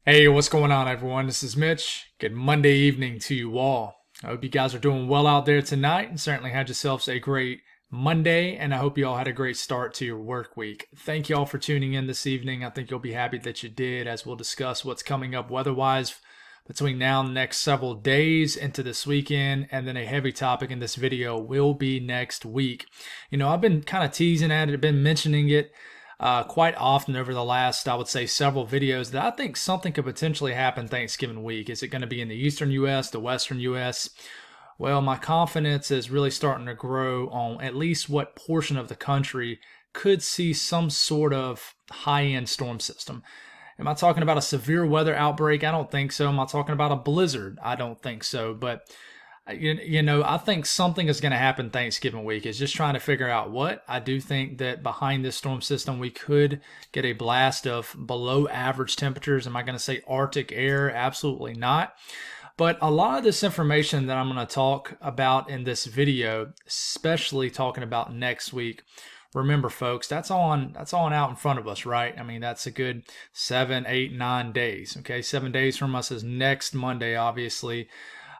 Hey, what's going on, everyone? This is Mitch. Good Monday evening to you all. I hope you guys are doing well out there tonight and certainly had yourselves a great Monday. And I hope you all had a great start to your work week. Thank you all for tuning in this evening. I think you'll be happy that you did, as we'll discuss what's coming up weather wise between now and the next several days into this weekend. And then a heavy topic in this video will be next week. I've been kind of teasing at it, been mentioning it quite often over the last, I would say, several videos that I think something could potentially happen Thanksgiving week. Is it going to be in the eastern U.S., the western U.S.? Well, my confidence is really starting to grow on at least what portion of the country could see some sort of high-end storm system. Am I talking about a severe weather outbreak? I don't think so. Am I talking about a blizzard? I don't think so. But I think something is going to happen Thanksgiving week. Is just trying to figure out what. I do think that behind this storm system, we could get a blast of below average temperatures. Am I going to say Arctic air? Absolutely not. But a lot of this information that I'm going to talk about in this video, especially talking about next week, remember, folks, that's on out in front of us, right? I mean, that's a good 7, 8, 9 days. Okay, 7 days from us is next Monday, obviously.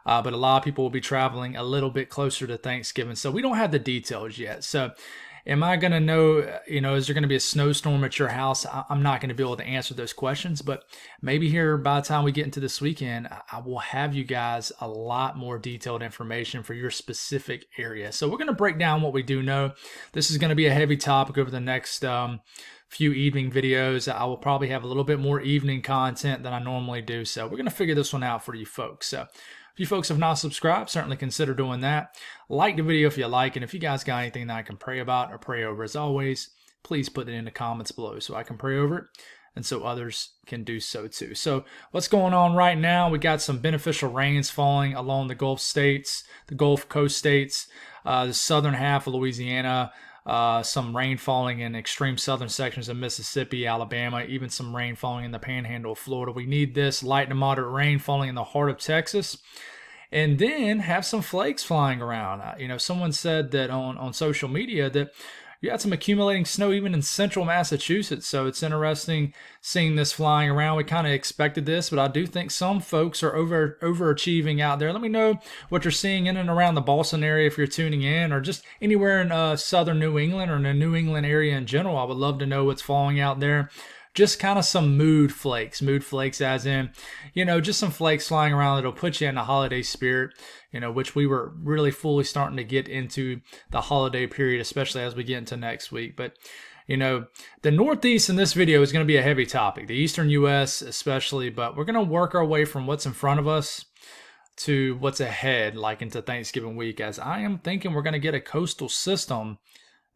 But a lot of people will be traveling a little bit closer to Thanksgiving. So we don't have the details yet. So am I going to know, is there going to be a snowstorm at your house? I'm not going to be able to answer those questions. But maybe here by the time we get into this weekend, I will have you guys a lot more detailed information for your specific area. So we're going to break down what we do know. This is going to be a heavy topic over the next few evening videos. I will probably have a little bit more evening content than I normally do. So we're going to figure this one out for you folks. So if you folks have not subscribed, certainly consider doing that. Like the video if you like, and if you guys got anything that I can pray about or pray over, as always, please put it in the comments below so I can pray over it and so others can do so too. So what's going on right now? We got some beneficial rains falling along the Gulf states, the Gulf Coast states, the southern half of Louisiana, some rain falling in extreme southern sections of Mississippi, Alabama, even some rain falling in the panhandle of Florida. We need this light to moderate rain falling in the heart of Texas. And then have some flakes flying around. Someone said that on social media that you had some accumulating snow even in central Massachusetts. So it's interesting seeing this flying around. We kind of expected this, but I do think some folks are overachieving out there. Let me know what you're seeing in and around the Boston area if you're tuning in, or just anywhere in southern New England or in the New England area in general. I would love to know what's falling out there. Just kind of some mood flakes as in, just some flakes flying around that'll put you in the holiday spirit, which we were really fully starting to get into the holiday period, especially as we get into next week. But, the Northeast in this video is going to be a heavy topic, the Eastern U.S. especially, but we're going to work our way from what's in front of us to what's ahead, like into Thanksgiving week, as I am thinking we're going to get a coastal system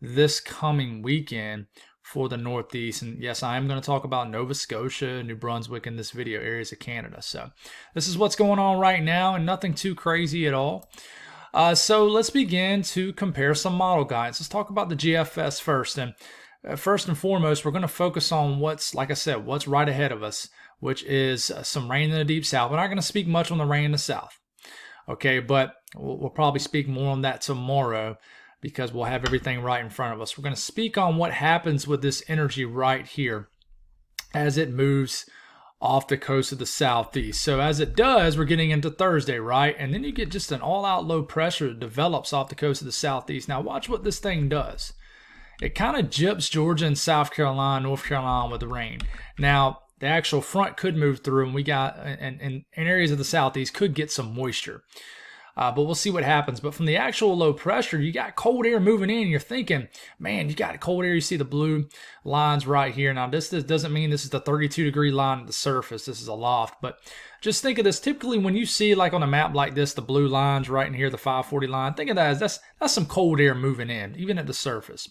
this coming weekend for the Northeast. And yes, I am going to talk about Nova Scotia, New Brunswick in this video, areas of Canada. So this is what's going on right now, and nothing too crazy at all. So let's begin to compare some model guides. Let's talk about the GFS first. And first and foremost, we're going to focus on what's right ahead of us, which is some rain in the deep south. We're not going to speak much on the rain in the south. Okay, but we'll probably speak more on that tomorrow, because we'll have everything right in front of us. We're going to speak on what happens with this energy right here as it moves off the coast of the southeast. So as it does, we're getting into Thursday, right? And then you get just an all-out low pressure that develops off the coast of the southeast. Now watch what this thing does. It kind of gyps Georgia and South Carolina, North Carolina with the rain. Now, the actual front could move through, and we got, in areas of the southeast, could get some moisture. But we'll see what happens. But from the actual low pressure, you got cold air moving in. You're thinking, man, you got cold air. You see the blue lines right here. Now, this doesn't mean this is the 32-degree line at the surface. This is a loft. But just think of this. Typically, when you see, like on a map like this, the blue lines right in here, the 540 line, think of that as that's some cold air moving in, even at the surface.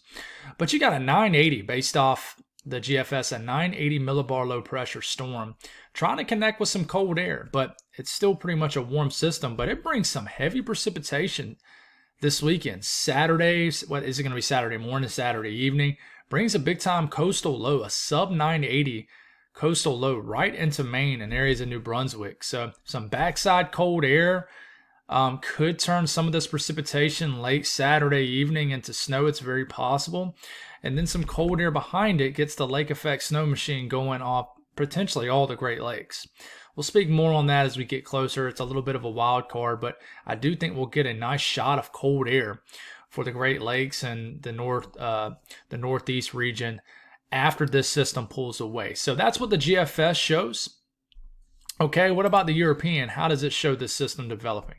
But you got a 980 based off the GFS, a 980 millibar low pressure storm, trying to connect with some cold air, but it's still pretty much a warm system, but it brings some heavy precipitation this weekend. Saturday, what is it going to be, Saturday morning, Saturday evening, brings a big time coastal low, a sub 980 coastal low right into Maine and areas of New Brunswick. So some backside cold air could turn some of this precipitation late Saturday evening into snow. It's very possible. And then some cold air behind it gets the lake effect snow machine going off potentially all the Great Lakes. We'll speak more on that as we get closer. It's a little bit of a wild card, but I do think we'll get a nice shot of cold air for the Great Lakes and the northeast region after this system pulls away. So that's what the GFS shows. Okay, what about the European? How does it show this system developing?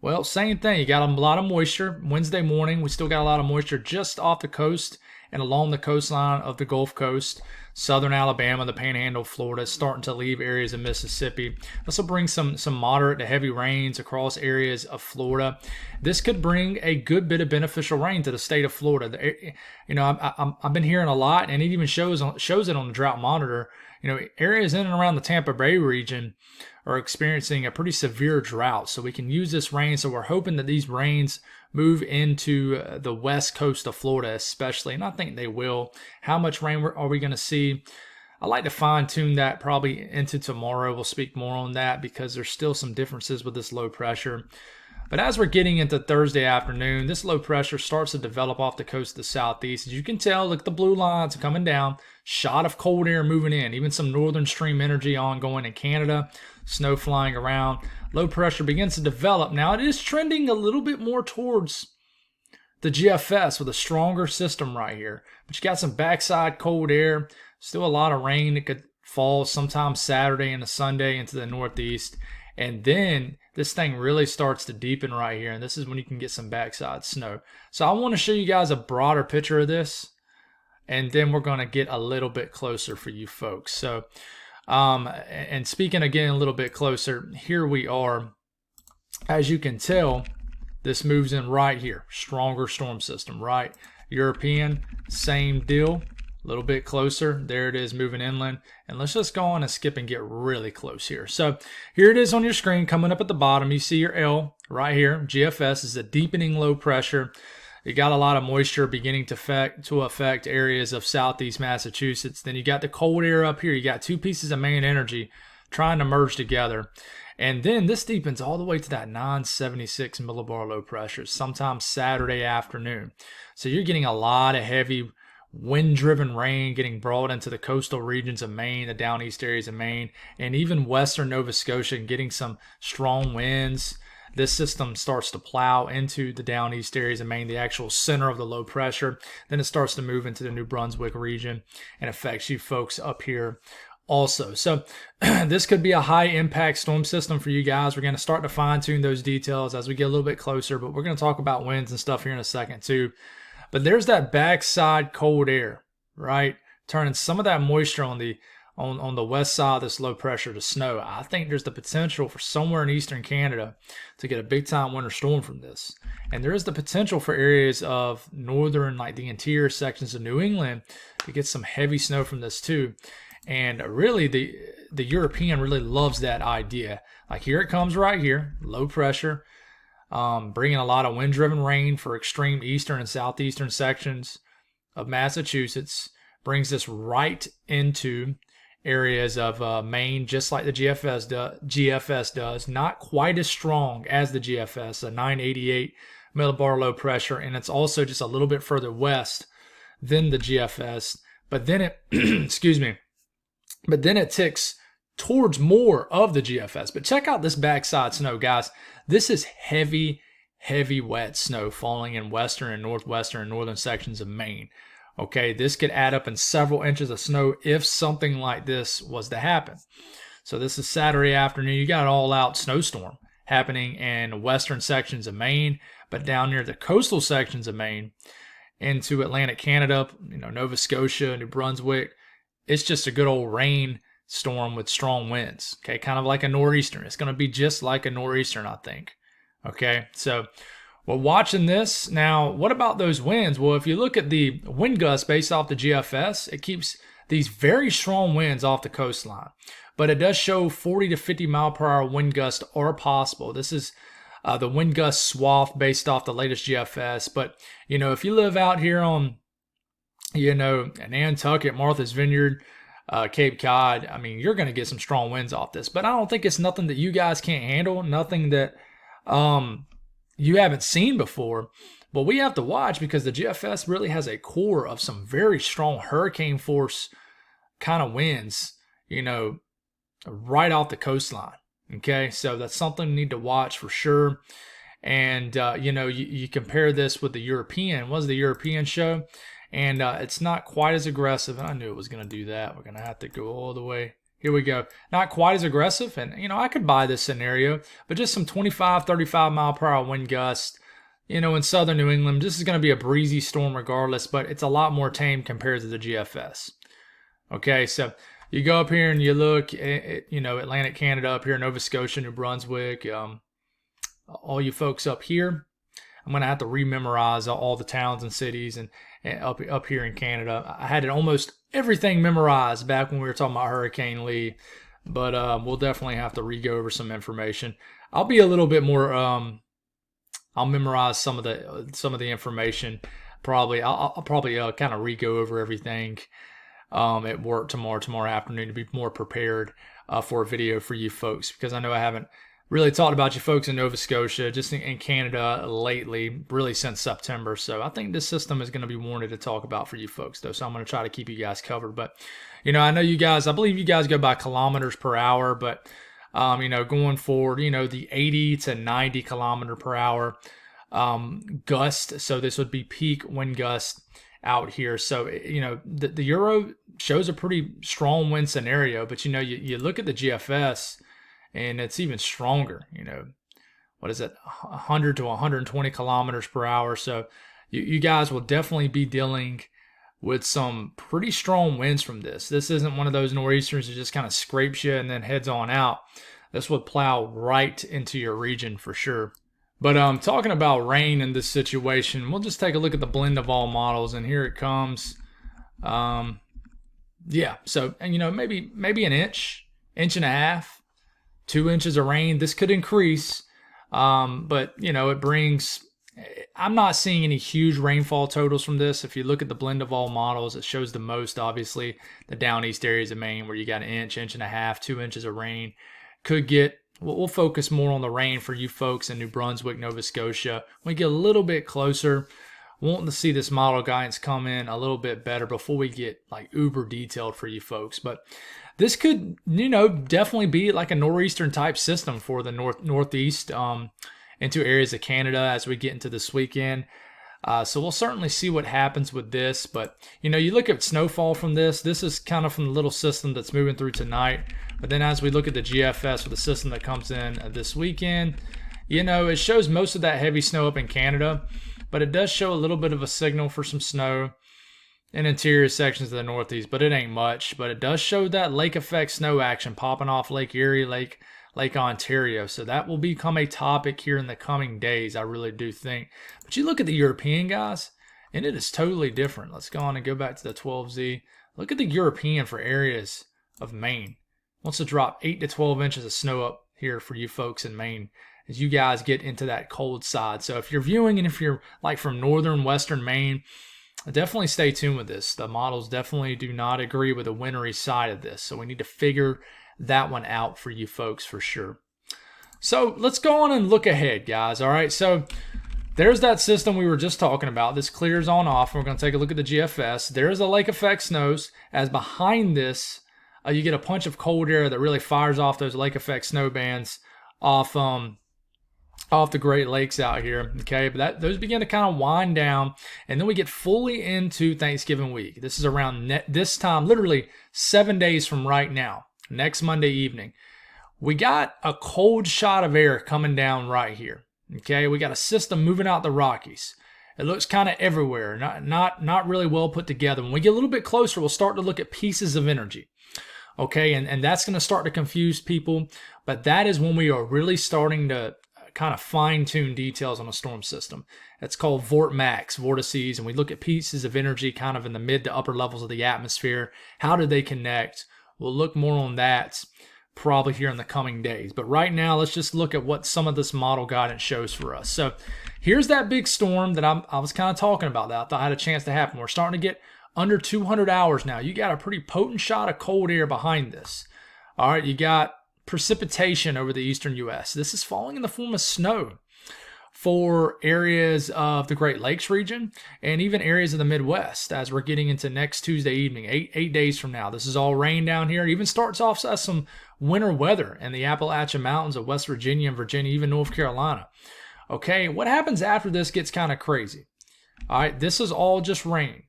Well, same thing. You got a lot of moisture. Wednesday morning, we still got a lot of moisture just off the coast and along the coastline of the Gulf Coast, southern Alabama, the Panhandle, Florida, starting to leave areas of Mississippi. This will bring some moderate to heavy rains across areas of Florida. This could bring a good bit of beneficial rain to the state of Florida. You know, I've been hearing a lot, and it even shows it on the drought monitor. You know, areas in and around the Tampa Bay region are experiencing a pretty severe drought. So we can use this rain. So we're hoping that these rains move into the west coast of Florida especially, and I think they will. How much rain are we going to see? I like to fine tune that probably into tomorrow. We'll speak more on that because there's still some differences with this low pressure. But as we're getting into Thursday afternoon, this low pressure starts to develop off the coast of the southeast. As you can tell, look, the blue lines are coming down. Shot of cold air moving in. Even some northern stream energy ongoing in Canada. Snow flying around. Low pressure begins to develop. Now, it is trending a little bit more towards the GFS with a stronger system right here. But you got some backside cold air. Still a lot of rain that could fall sometime Saturday and a Sunday into the northeast. And then this thing really starts to deepen right here, and this is when you can get some backside snow. So I want to show you guys a broader picture of this, and then we're going to get a little bit closer for you folks. So, and speaking again a little bit closer, here we are. As you can tell, this moves in right here. Stronger storm system, right? European, same deal. A little bit closer. There it is moving inland. And let's just go on and skip and get really close here. So here it is on your screen coming up at the bottom. You see your L right here. GFS is a deepening low pressure. You got a lot of moisture beginning to affect areas of southeast Massachusetts. Then you got the cold air up here. You got two pieces of main energy trying to merge together. And then this deepens all the way to that 976 millibar low pressure sometime Saturday afternoon. So you're getting a lot of heavy wind-driven rain getting brought into the coastal regions of Maine, the down east areas of Maine, and even western Nova Scotia, and getting some strong winds. This system starts to plow into the down east areas of Maine, the actual center of the low pressure. Then it starts to move into the New Brunswick region and affects you folks up here also. So this could be a high impact storm system for you guys. We're going to start to fine tune those details as we get a little bit closer, but we're going to talk about winds and stuff here in a second too. But there's that backside cold air, right? Turning some of that moisture on the west side of this low pressure to snow. I think there's the potential for somewhere in eastern Canada to get a big time winter storm from this. And there is the potential for areas of northern, like the interior sections of New England, to get some heavy snow from this too. And really the European really loves that idea. Like here it comes right here, low pressure. Bringing a lot of wind-driven rain for extreme eastern and southeastern sections of Massachusetts. Brings this right into areas of Maine, just like the GFS does. Not quite as strong as the GFS, a 988 millibar low pressure, and it's also just a little bit further west than the GFS. But then it, excuse me, but then it ticks towards more of the GFS. But check out this backside snow, guys. This is heavy, heavy wet snow falling in western and northwestern and northern sections of Maine. Okay, this could add up in several inches of snow if something like this was to happen. So this is Saturday afternoon. You got an all-out snowstorm happening in western sections of Maine, but down near the coastal sections of Maine into Atlantic Canada, Nova Scotia, New Brunswick, it's just a good old rain storm with strong winds. Okay, kind of like a nor'easter. It's going to be just like a nor'easter, I think. Okay, so we're watching this. Now, what about those winds? Well, if you look at the wind gusts based off the GFS, it keeps these very strong winds off the coastline. But it does show 40 to 50 mile per hour wind gusts are possible. This is the wind gust swath based off the latest GFS. But, if you live out here on, Nantucket, Martha's Vineyard, Cape Cod, you're going to get some strong winds off this. But I don't think it's nothing that you guys can't handle, nothing that you haven't seen before. But we have to watch because the GFS really has a core of some very strong hurricane force kind of winds, you know, right off the coastline. Okay, so that's something you need to watch for sure. And you know, you compare this with the European. What was the European show? And it's not quite as aggressive. I knew it was going to do that. We're going to have to go all the way. Here we go. Not quite as aggressive. And, you know, I could buy this scenario, but just some 25, 35 mile per hour wind gust, you know, in southern New England. This is going to be a breezy storm regardless, but it's a lot more tame compared to the GFS. Okay, so you go up here and you look at, you know, Atlantic Canada up here, Nova Scotia, New Brunswick, all you folks up here. I'm going to have to rememorize all the towns and cities and up here in Canada. I had almost everything memorized back when we were talking about Hurricane Lee, but we'll definitely have to re-go over some information. I'll be a little bit more. I'll memorize some of the information. Probably I'll probably kind of re-go over everything at work tomorrow afternoon to be more prepared for a video for you folks, because I know I haven't really talked about you folks in Nova Scotia, just in Canada lately, really since September. So I think this system is going to be warranted to talk about for you folks, though. So I'm going to try to keep you guys covered. But, you know, I know you guys, I believe you guys go by kilometers per hour, but, you know, going forward, you know, the 80 to 90 kilometer per hour gust. So this would be peak wind gust out here. So, you know, the Euro shows a pretty strong wind scenario, but, you know, you look at the GFS, and it's even stronger, you know, what is it, 100 to 120 kilometers per hour. So you guys will definitely be dealing with some pretty strong winds from this. This isn't one of those nor'easters that just kind of scrapes you and then heads on out. This would plow right into your region for sure. But talking about rain in this situation, we'll just take a look at the blend of all models, and here it comes. Yeah, so, and you know, maybe an inch and a half. 2 inches of rain. This could increase, but you know, it brings. I'm not seeing any huge rainfall totals from this. If you look at the blend of all models, it shows the most, obviously, the down east areas of Maine, where you got an inch and a half, 2 inches of rain. Could get. We'll focus more on the rain for you folks in New Brunswick, Nova Scotia. When we get a little bit closer, wanting to see this model guidance come in a little bit better before we get like uber detailed for you folks. But this could, you know, definitely be like a nor'eastern type system for the northeast into areas of Canada as we get into this weekend. So we'll certainly see what happens with this. But, you know, you look at snowfall from this. This is kind of from the little system that's moving through tonight. But then as we look at the GFS with the system that comes in this weekend, you know, it shows most of that heavy snow up in Canada. But it does show a little bit of a signal for some snow in interior sections of the Northeast, but it ain't much. But it does show that lake effect snow action popping off Lake Erie, Lake Ontario. So that will become a topic here in the coming days, I really do think. But you look at the European guys, and it is totally different. Let's go on and go back to the 12Z. Look at the European for areas of Maine. Wants to drop 8 to 12 inches of snow up here for you folks in Maine as you guys get into that cold side. So if you're viewing and if you're like from northern, western Maine, definitely stay tuned with this. The models definitely do not agree with the wintry side of this. So we need to figure that one out for you folks for sure. So let's go on and look ahead, guys. All right, so there's that system we were just talking about. This clears on off. We're going to take a look at the GFS. There's a lake effect snows. As behind this, you get a punch of cold air that really fires off those lake effect snow bands off the Great Lakes out here, okay? But those begin to kind of wind down, and then we get fully into Thanksgiving week. This is around this time, literally 7 days from right now, next Monday evening. We got a cold shot of air coming down right here, okay? We got a system moving out the Rockies. It looks kind of everywhere, not really well put together. When we get a little bit closer, we'll start to look at pieces of energy. Okay, and that's going to start to confuse people, but that is when we are really starting to kind of fine-tune details on a storm system. It's called vortmax, vortices, and we look at pieces of energy kind of in the mid to upper levels of the atmosphere. How do they connect? We'll look more on that probably here in the coming days. But right now, let's just look at what some of this model guidance shows for us. So here's that big storm that I was kind of talking about that I thought had a chance to happen. We're starting to get under 200 hours now. You got a pretty potent shot of cold air behind this. All right, you got precipitation over the eastern U.S. This is falling in the form of snow. for areas of the Great Lakes region and even areas of the Midwest as we're getting into next Tuesday evening, eight days from now. This is all rain down here. It even starts off as some winter weather in the Appalachian Mountains of West Virginia and Virginia, even North Carolina. Okay, what happens after this gets kind of crazy. All right, this is all just rain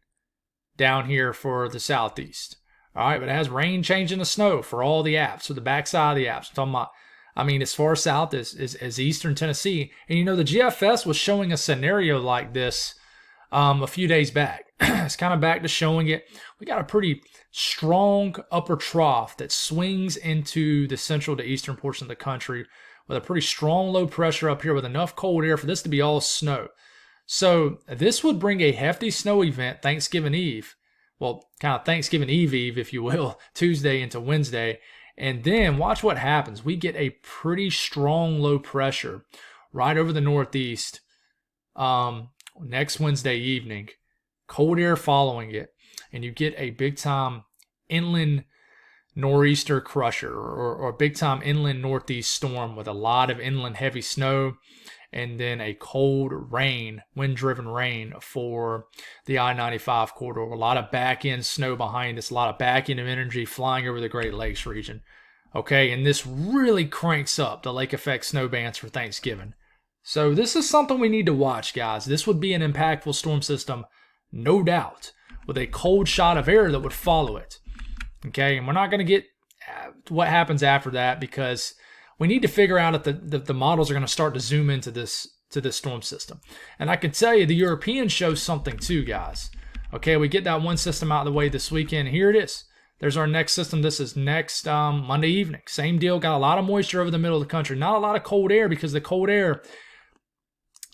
down here for the southeast. All right, but it has rain changing to snow for all the apps, so the backside of the apps. I'm talking about, as far south as eastern Tennessee. And the GFS was showing a scenario like this a few days back. It's kind of back to showing it. We got a pretty strong upper trough that swings into the central to eastern portion of the country with a pretty strong low pressure up here with enough cold air for this to be all snow. So this would bring a hefty snow event Thanksgiving Eve. Well, kind of Thanksgiving Eve, if you will, Tuesday into Wednesday. And then watch what happens. We get a pretty strong low pressure right over the northeast next Wednesday evening. Cold air following it. And you get a big-time inland nor'easter crusher or a big-time inland northeast storm with a lot of inland heavy snow. And then a cold rain, wind-driven rain for the I-95 corridor. A lot of back-end snow behind us, a lot of back-end energy flying over the Great Lakes region. Okay, and this really cranks up the lake effect snow bands for Thanksgiving. So this is something we need to watch, guys. This would be an impactful storm system, no doubt, with a cold shot of air that would follow it. Okay, and we're not going to get what happens after that because we need to figure out if the models are going to start to zoom into this storm system. And I can tell you the European shows something too, guys. Okay, we get that one system out of the way this weekend. Here it is. There's our next system. This is next Monday evening. Same deal. Got a lot of moisture over the middle of the country. Not a lot of cold air because the cold air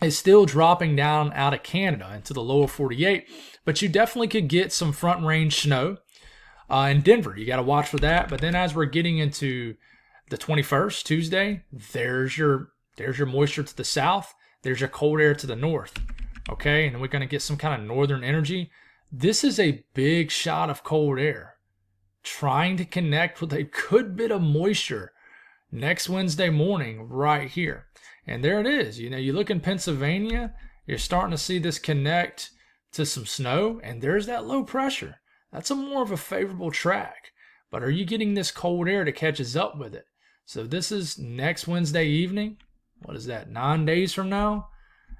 is still dropping down out of Canada into the lower 48. But you definitely could get some front range snow in Denver. You got to watch for that. But then as we're getting into the 21st, Tuesday, there's your moisture to the south. There's your cold air to the north. Okay, and we're going to get some kind of northern energy. This is a big shot of cold air trying to connect with a good bit of moisture next Wednesday morning right here. And there it is. You look in Pennsylvania, you're starting to see this connect to some snow, and there's that low pressure. That's a more of a favorable track. But are you getting this cold air that catches up with it? So this is next Wednesday evening. What is that, 9 days from now?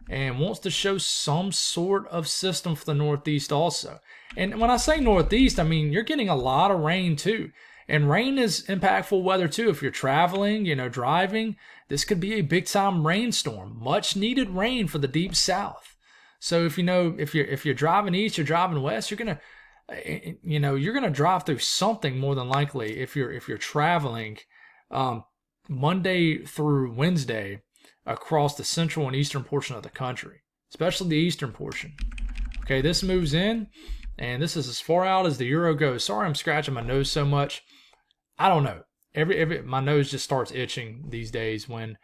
And wants to show some sort of system for the Northeast also. And when I say Northeast, I mean you're getting a lot of rain too. And rain is impactful weather too. If you're traveling, driving, this could be a big time rainstorm. Much needed rain for the deep south. So if you're driving east, you're driving west, you're gonna drive through something more than likely if you're traveling Monday through Wednesday across the central and eastern portion of the country, especially the eastern portion. Okay, this moves in, and this is as far out as the Euro goes. Sorry I'm scratching my nose so much. I don't know. My nose just starts itching these days when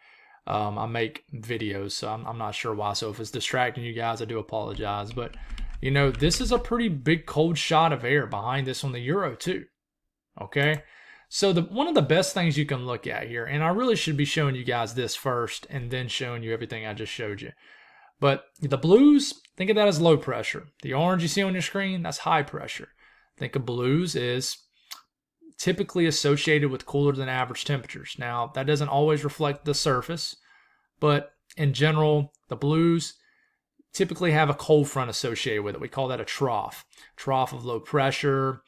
I make videos, so I'm not sure why. So if it's distracting you guys, I do apologize. But, this is a pretty big cold shot of air behind this on the Euro too. Okay? So one of the best things you can look at here, and I really should be showing you guys this first and then showing you everything I just showed you. But the blues, think of that as low pressure. The orange you see on your screen, that's high pressure. Think of blues is typically associated with cooler than average temperatures. Now, that doesn't always reflect the surface, but in general, the blues typically have a cold front associated with it. We call that a trough of low pressure.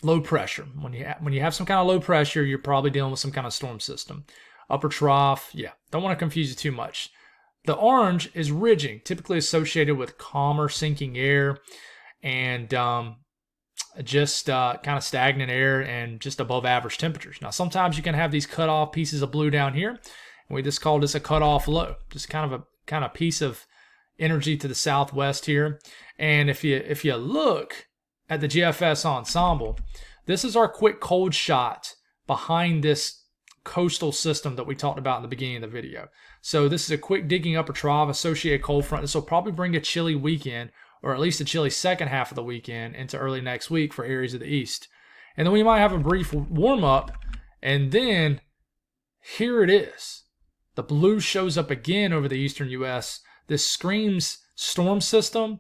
Low pressure. When you have some kind of low pressure, you're probably dealing with some kind of storm system. Upper trough, yeah. Don't want to confuse you too much. The orange is ridging, typically associated with calmer sinking air and just kind of stagnant air and just above average temperatures. Now, sometimes you can have these cut off pieces of blue down here, and we just call this a cut off low. Just kind of piece of energy to the southwest here. And if you look at the GFS ensemble, this is our quick cold shot behind this coastal system that we talked about in the beginning of the video. So this is a quick digging upper trough, associated cold front. This will probably bring a chilly weekend, or at least a chilly second half of the weekend into early next week for areas of the east. And then we might have a brief warm up, and then here it is. the blue shows up again over the eastern U.S. This screams storm system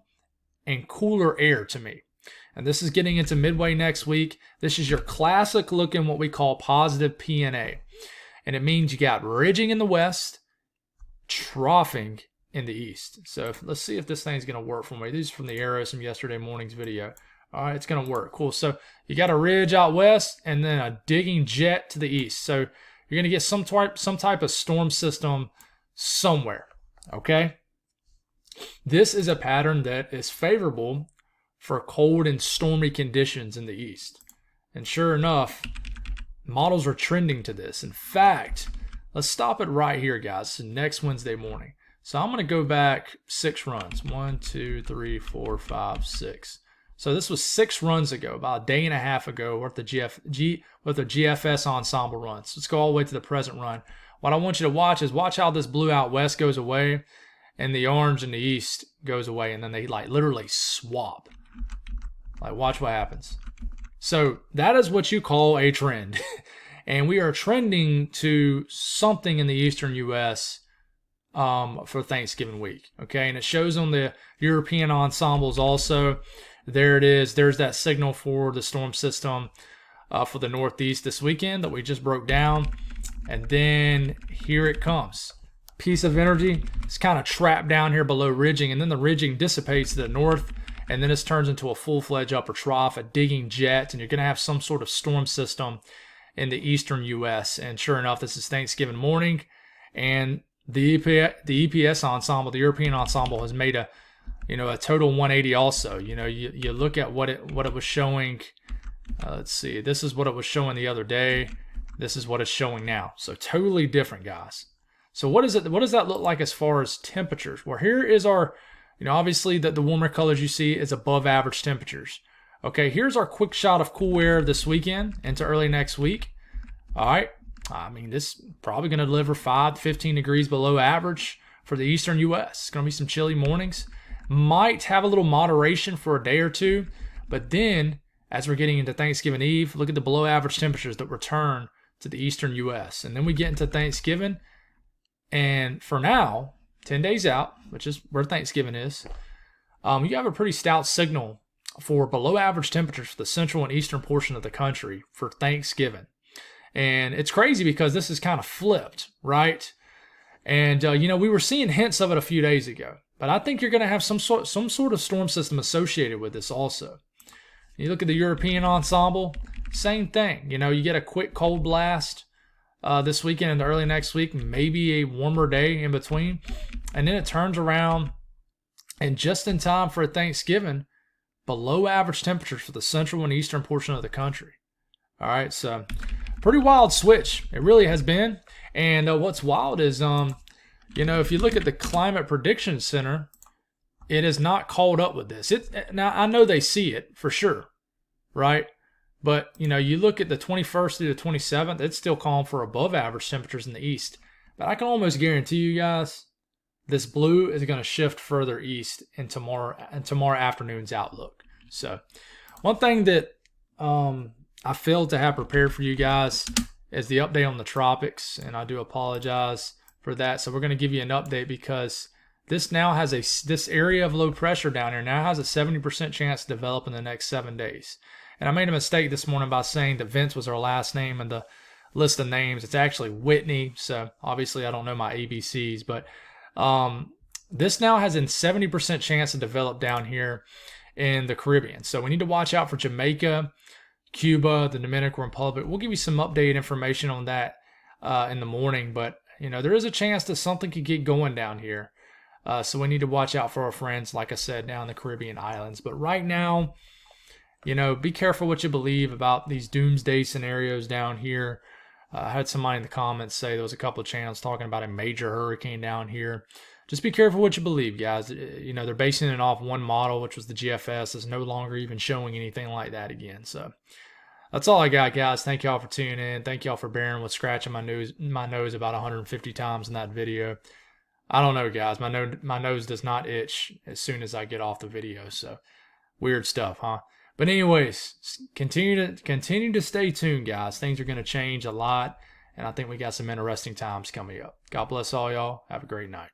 and cooler air to me. And this is getting into midway next week. This is your classic looking what we call positive PNA. And it means you got ridging in the west, troughing in the east. So let's see if this thing's going to work for me. These are from the arrows from yesterday morning's video. All right, it's going to work. Cool. So you got a ridge out west and then a digging jet to the east. So you're going to get some type of storm system somewhere. Okay. This is a pattern that is favorable for cold and stormy conditions in the east. And sure enough, models are trending to this. In fact, let's stop it right here, guys. So next Wednesday morning. So I'm going to go back 6 runs. 1, 2, 3, 4, 5, 6. So this was 6 runs ago, about a day and a half ago, with the GFS ensemble runs. Let's go all the way to the present run. What I want you to watch is watch how this blue out west goes away and the orange in the east goes away, and then they like literally swap. Like, watch what happens. So that is what you call a trend. And we are trending to something in the eastern U.S. For Thanksgiving week. Okay, and it shows on the European ensembles also. There it is. There's that signal for the storm system for the Northeast this weekend that we just broke down. And then here it comes. Piece of energy. It's kind of trapped down here below ridging, and then the ridging dissipates to the north, and then it turns into a full-fledged upper trough, a digging jet, and you're going to have some sort of storm system in the eastern U.S. And sure enough, this is Thanksgiving morning, and the EPS ensemble, the European ensemble, has made a total 180 also. You look at what it was showing. Let's see. This is what it was showing the other day. This is what it's showing now. So totally different, guys. So what does that look like as far as temperatures? Well, here is our, obviously the warmer colors you see is above average temperatures. Okay, here's our quick shot of cool air this weekend into early next week. All right. I mean, this is probably going to deliver 5 to 15 degrees below average for the eastern U.S. It's going to be some chilly mornings. Might have a little moderation for a day or two, but then as we're getting into Thanksgiving Eve, look at the below average temperatures that return to the eastern U.S. And then we get into Thanksgiving, and for now, 10 days out, which is where Thanksgiving is, you have a pretty stout signal for below average temperatures for the central and eastern portion of the country for Thanksgiving. And it's crazy because this is kind of flipped, right? And, we were seeing hints of it a few days ago. But I think you're going to have some sort of storm system associated with this also. You look at the European ensemble, same thing. You get a quick cold blast this weekend and early next week, maybe a warmer day in between. And then it turns around, and just in time for Thanksgiving, below average temperatures for the central and eastern portion of the country. All right, so pretty wild switch. It really has been. And what's wild is, if you look at the Climate Prediction Center, it is not caught up with this. Now, I know they see it for sure, right? But, you look at the 21st through the 27th, it's still calling for above average temperatures in the east. But I can almost guarantee you guys, this blue is going to shift further east in tomorrow afternoon's outlook. So, one thing that I failed to have prepared for you guys is the update on the tropics, and I do apologize for that. So we're going to give you an update because this now has this area of low pressure down here now has a 70% chance to develop in the next 7 days. And I made a mistake this morning by saying that Vince was her last name in the list of names. It's actually Whitney. So obviously I don't know my ABCs, but this now has a 70% chance to develop down here in the Caribbean. So we need to watch out for Jamaica, Cuba, the Dominican Republic. We'll give you some updated information on that in the morning, but there is a chance that something could get going down here. So we need to watch out for our friends, like I said, down in the Caribbean islands. But right now, be careful what you believe about these doomsday scenarios down here. I had somebody in the comments say there was a couple of channels talking about a major hurricane down here. Just be careful what you believe, guys. They're basing it off one model, which was the GFS. It's no longer even showing anything like that again. So that's all I got, guys. Thank y'all for tuning in. Thank y'all for bearing with scratching my nose about 150 times in that video. I don't know, guys. My nose does not itch as soon as I get off the video. So weird stuff, huh? But anyways, continue to stay tuned, guys. Things are going to change a lot, and I think we got some interesting times coming up. God bless all y'all. Have a great night.